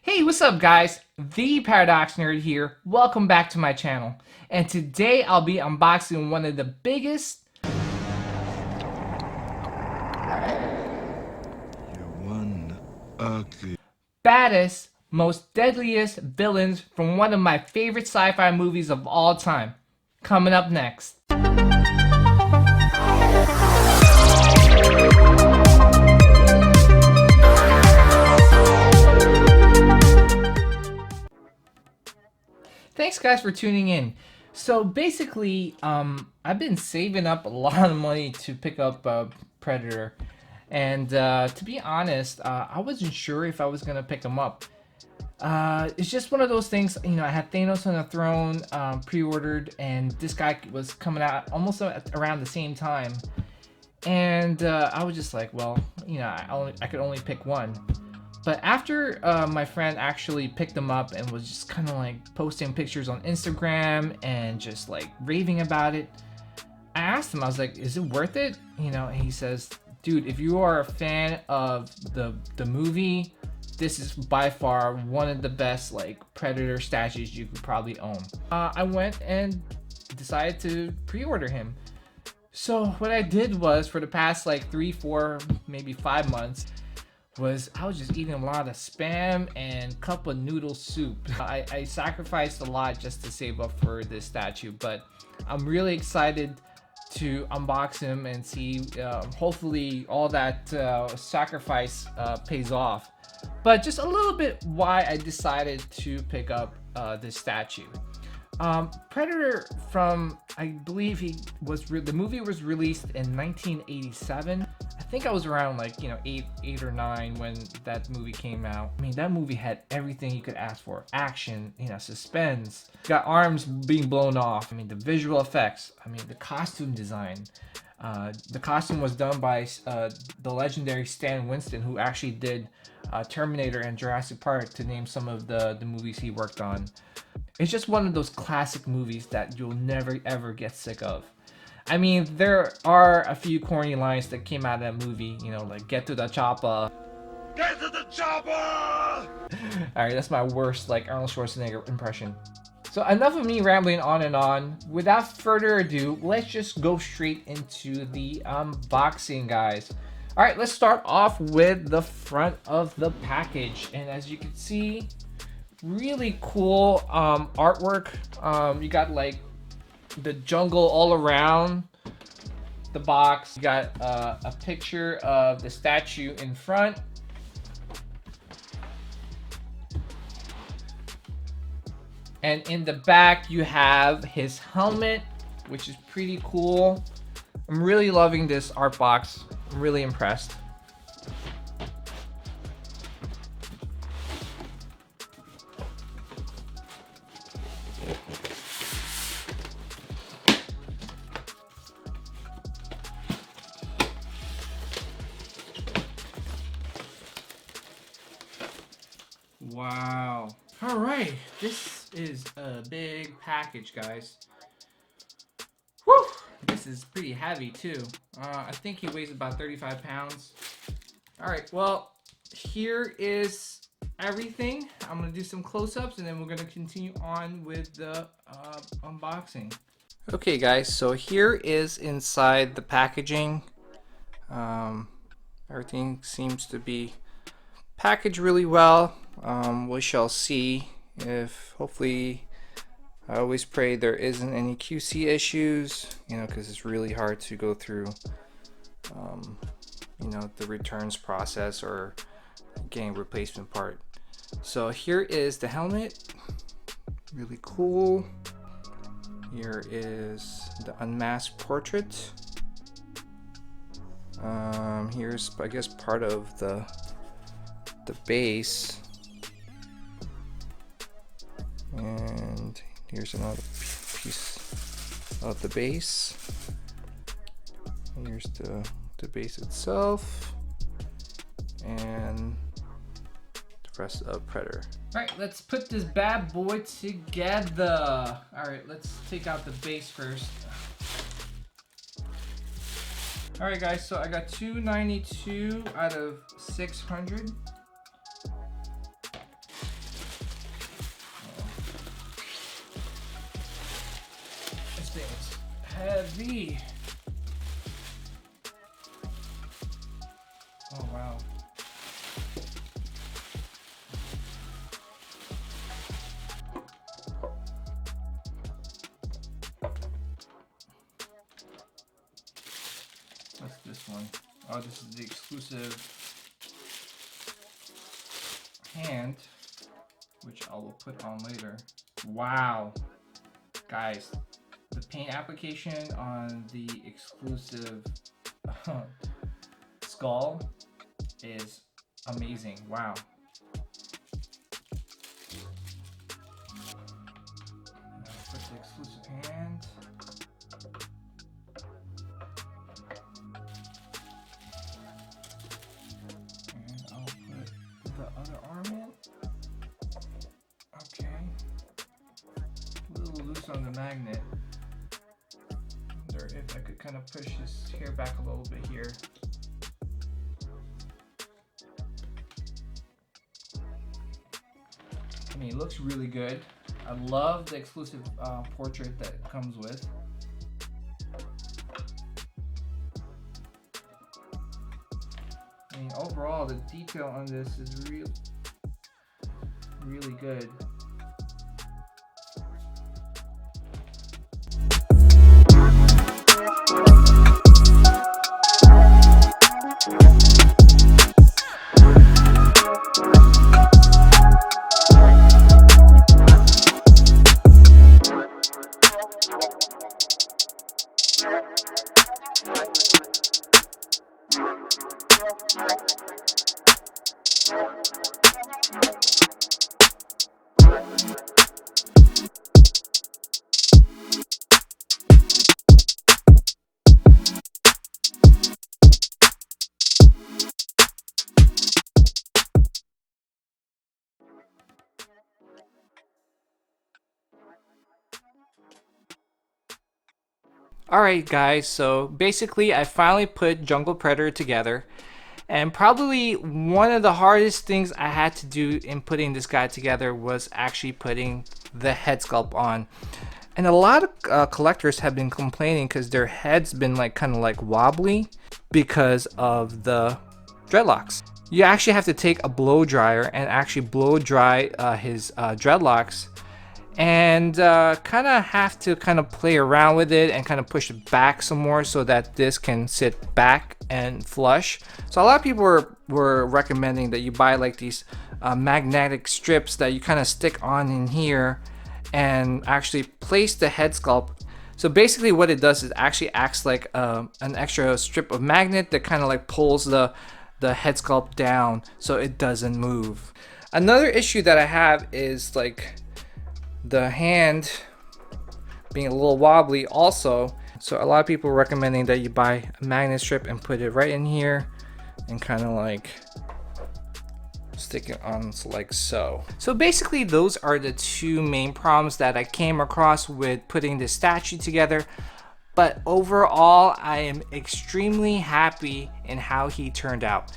Hey, what's up guys? The Paradox Nerd here. Welcome back to my channel. And today I'll be unboxing one of the biggest, One ugly. baddest, most deadliest villains from one of my favorite sci-fi movies of all time. Coming up next. Thanks guys for tuning in. So basically, I've been saving up a lot of money to pick up Predator. And to be honest, I wasn't sure if I was gonna pick him up. It's just one of those things, you know, I had Thanos on the Throne pre-ordered, and this guy was coming out almost around the same time. And I was just like, well, you know, I could only pick one. But after my friend actually picked them up and was just kind of like posting pictures on Instagram and just like raving about it, I asked him, I was like, is it worth it? You know, and he says, dude, if you are a fan of the movie, this is by far one of the best like Predator statues you could probably own. I went and decided to pre-order him. So what I did was, for the past like 3, 4, maybe 5 months, I was just eating a lot of Spam and cup of noodle soup. I sacrificed a lot just to save up for this statue, but I'm really excited to unbox him and see, hopefully all that sacrifice pays off. But just a little bit why I decided to pick up this statue. Predator, from, I believe the movie was released in 1987. I think I was around like, you know, 8 or 9 when that movie came out. I mean, that movie had everything you could ask for. Action, you know, suspense, got arms being blown off. I mean, the visual effects, I mean, the costume design. The costume was done by the legendary Stan Winston, who actually did Terminator and Jurassic Park, to name some of the movies he worked on. It's just one of those classic movies that you'll never ever get sick of. I mean, there are a few corny lines that came out of that movie, you know, like "get to the chopper." Get to the chopper! Alright, that's my worst like Arnold Schwarzenegger impression. So enough of me rambling on and on. Without further ado, let's just go straight into the unboxing, guys. Alright, let's start off with the front of the package. And as you can see, really cool artwork. You got like the jungle all around the box. You got a picture of the statue in front. And in the back, you have his helmet, which is pretty cool. I'm really loving this art box. I'm really impressed. Wow. All right, this is a big package, guys. Whew, this is pretty heavy too. I think he weighs about 35 pounds. All right, well, here is everything. I'm gonna do some close-ups and then we're gonna continue on with the unboxing. Okay guys, so here is inside the packaging. Everything seems to be packaged really well. We shall see. If hopefully, I always pray there isn't any QC issues, you know, because it's really hard to go through you know, the returns process or getting a replacement part. So here is the helmet, really cool. Here is the unmasked portrait. Here's, I guess, part of the base, and here's another piece of the base. Here's the base itself, and the rest of Predator. All right, let's put this bad boy together. All right, let's take out the base first. All right, guys, so I got 292 out of 600. heavy. Oh wow. What's this one? Oh, this is the exclusive hand, which I will put on later. Wow. Guys, the paint application on the exclusive skull is amazing. Wow. Now put the exclusive hand. And I'll put the other arm in. Okay. A little loose on the magnet. Wonder if I could kind of push his hair back a little bit here. I mean, it looks really good. I love the exclusive portrait that it comes with. I mean, overall, the detail on this is really good. Alright guys, so basically I finally put Jungle Predator together, and probably one of the hardest things I had to do in putting this guy together was actually putting the head sculpt on. And a lot of collectors have been complaining because their head's been like kind of like wobbly because of the dreadlocks. You actually have to take a blow dryer and actually blow dry his dreadlocks, and kind of have to kind of play around with it and kind of push it back some more so that this can sit back and flush. So a lot of people were recommending that you buy like these magnetic strips that you kind of stick on in here and actually place the head sculpt. So basically what it does is actually acts like an extra strip of magnet that kind of like pulls the head sculpt down so it doesn't move. Another issue that I have is like the hand being a little wobbly also. So a lot of people are recommending that you buy a magnet strip and put it right in here and kind of like stick it on like so. So basically those are the two main problems that I came across with putting this statue together. But overall, I am extremely happy in how he turned out.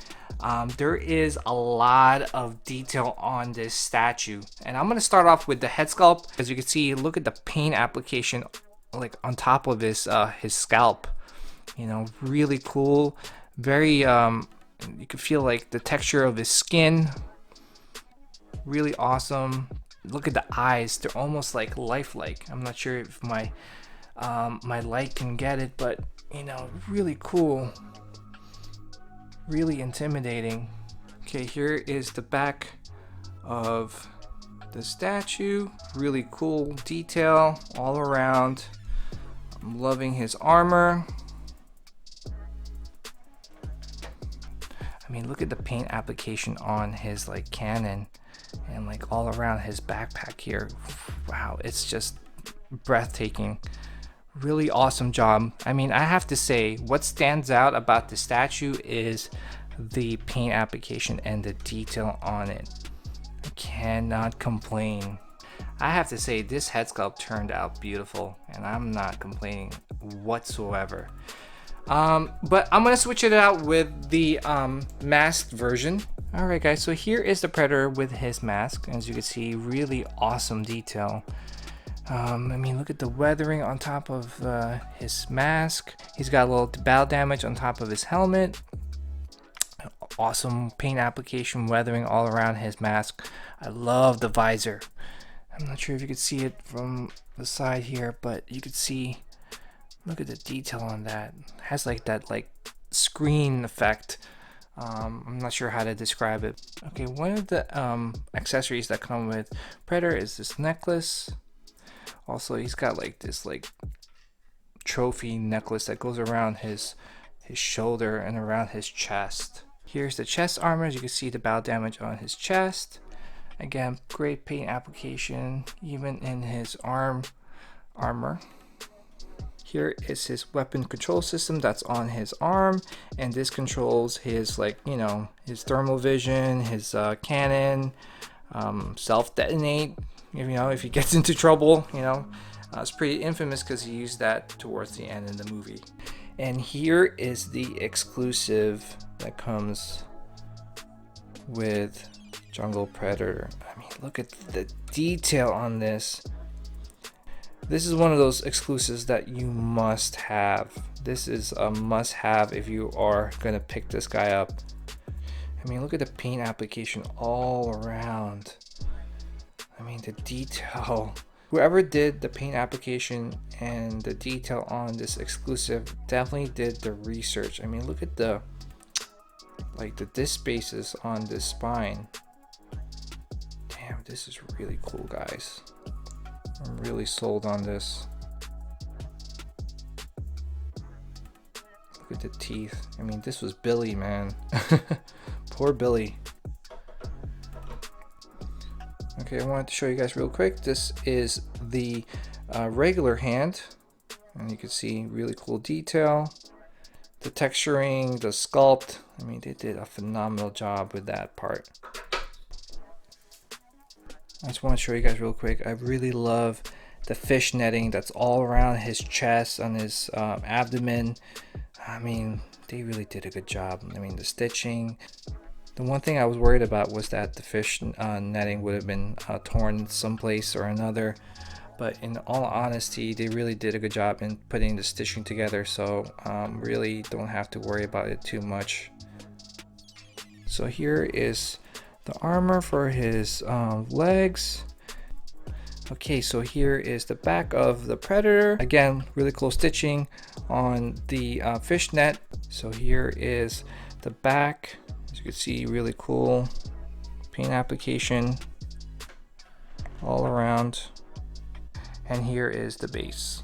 There is a lot of detail on this statue, and I'm gonna start off with the head sculpt. As you can see, look at the paint application like on top of his scalp. You know, really cool. Very you can feel like the texture of his skin. Really awesome. Look at the eyes, they're almost like lifelike. I'm not sure if my light can get it, but you know, really cool. Really intimidating. Okay, here is the back of the statue. Really cool detail all around. I'm loving his armor. I mean, look at the paint application on his like cannon and like all around his backpack here. Wow, it's just breathtaking. Really awesome job. I mean, I have to say, what stands out about the statue is the paint application and the detail on it. I cannot complain. I have to say, this head sculpt turned out beautiful, and I'm not complaining whatsoever. But I'm gonna switch it out with the masked version. Alright guys, so here is the Predator with his mask. As you can see, really awesome detail. I mean, look at the weathering on top of his mask. He's got a little battle damage on top of his helmet. Awesome paint application, weathering all around his mask. I love the visor. I'm not sure if you could see it from the side here, but you could see, look at the detail on that. It has like that like screen effect. I'm not sure how to describe it. Okay, one of the accessories that come with Predator is this necklace. Also, he's got like this like trophy necklace that goes around his shoulder and around his chest. Here's the chest armor. As you can see, the battle damage on his chest. Again, great paint application even in his armor. Here is his weapon control system that's on his arm, and this controls his, like, you know, his thermal vision, his cannon, self-detonate, you know, if he gets into trouble, you know. It's pretty infamous because he used that towards the end in the movie. And here is the exclusive that comes with Jungle Predator. I mean, look at the detail on this. This is one of those exclusives that you must have. This is a must have if you are gonna pick this guy up. I mean, look at the paint application all around. I mean, the detail. Whoever did the paint application and the detail on this exclusive definitely did the research. I mean, look at the disc spaces on this spine. Damn, this is really cool, guys. I'm really sold on this. Look at the teeth. I mean, this was Billy, man. Poor Billy. Okay, I wanted to show you guys real quick. This is the regular hand, and you can see really cool detail. The texturing, the sculpt. I mean, they did a phenomenal job with that part. I just want to show you guys real quick. I really love the fish netting that's all around his chest, on his abdomen. I mean, they really did a good job. I mean, the stitching. The one thing I was worried about was that the fish netting would have been torn someplace or another. But in all honesty, they really did a good job in putting the stitching together. So really don't have to worry about it too much. So here is the armor for his legs. Okay, so here is the back of the Predator. Again, really cool stitching on the fishnet. So here is the back. As you can see, really cool paint application all around. And here is the base.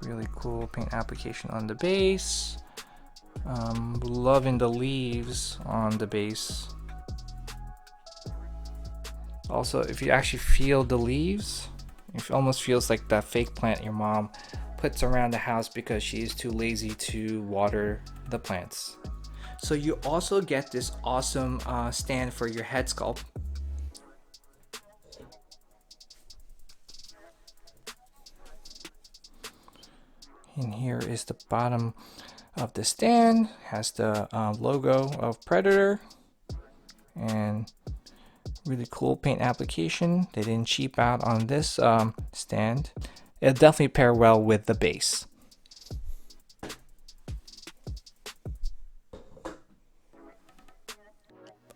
Really cool paint application on the base. Loving the leaves on the base. Also, if you actually feel the leaves, it almost feels like that fake plant your mom puts around the house because she is too lazy to water the plants. So you also get this awesome stand for your head sculpt. And here is the bottom of the stand. Has the logo of Predator, and really cool paint application. They didn't cheap out on this stand. It'll definitely pair well with the base.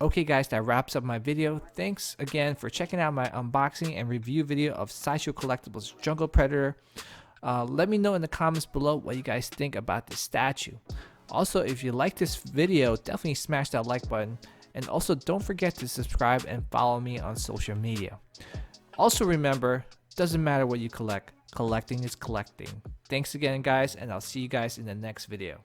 Okay guys, that wraps up my video. Thanks again for checking out my unboxing and review video of Sideshow Collectibles Jungle Predator. Let me know in the comments below what you guys think about this statue. Also, if you like this video, definitely smash that like button. And also don't forget to subscribe and follow me on social media. Also remember, doesn't matter what you collect, collecting is collecting. Thanks again guys, and I'll see you guys in the next video.